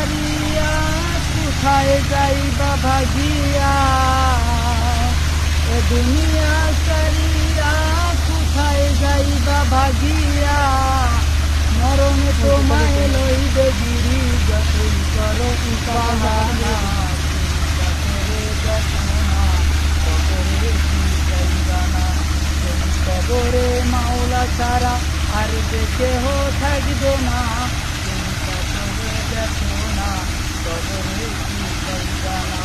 সারিয়া কোথায় যাইবা ভাগিয়া, এ দুনিয়া সারিয়া কোথায় যাইবা ভাগিয়া, মরণে তোমায় লইবে গিরি যতই করো বাহানা, কবরে মাওলা ছাড়া আর যে কেহ থাকবে না, চিন্তা করে দেখো না কবরে কি যাইবা না,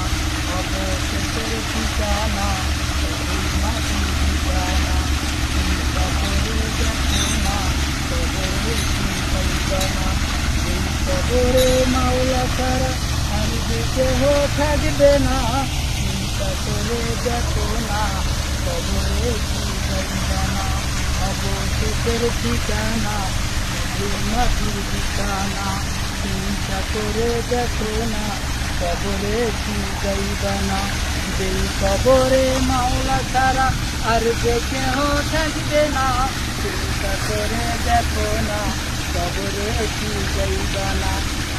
অবশেষের ঠিকানা ওই মাটির ঠিকানা, চিন্তা করে দেখো না কবরে কি যাইবা না, এই কবরে মাওলা ছাড়া আর যে কেহ থাকবে না, চিন্তা করে দেখো না কবরে কি যাইবা না, অবশেষের ঠিকানা ওই মাটির ঠিকানা, চিন্তা করে দেখো না কবরে কি যাইবা না, যেই কবরে মাওলা ছাড়া আর যে কেহ থাকবে না, চিন্তা করে দেখো না কবরে কি যাইবা না,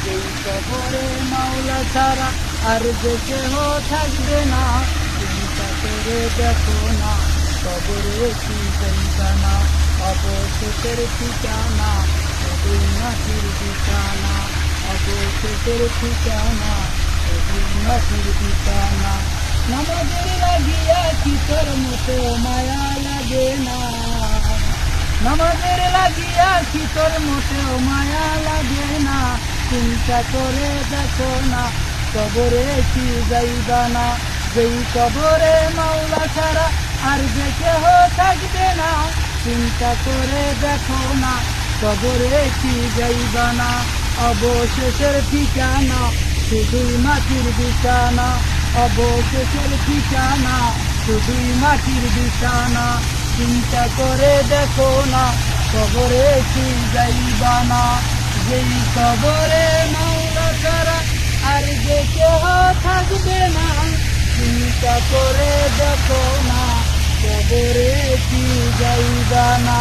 যেই কবরে মাওলা ছাড়া আর যে কেহ থাকবে না, চিন্তা করে দেখো না কবরে কি যাইবা না, অবশেষের ঠিকানা ওই মাটির ঠিকানা, অবশেষের ঠিকানা ওই মাটির ঠিকানা। নামাজের লাগিয়া কি তোর মোটেও মায়া লাগে না, নামাজের লাগিয়া কি তোর মোটেও মায়া লাগে না, চিন্তা করে দেখো না কবরে কি যাইবা না, যেই কবরে মাওলা ছাড়া আর যে কেহ থাকবে না, চিন্তা করে দেখো না কবরে কি যাইবা না, অবশেষের ঠিকানা শুধুই মাটির বিছানা, অবশেষের ঠিকানা শুধুই মাটির বিছানা, চিন্তা করে দেখো না কবরে কি যাইবা না, যেই কবরে মাওলা ছাড়া আর যে কেহ থাকবে না, চিন্তা করে দেখো না কবরে কি যাইবা না।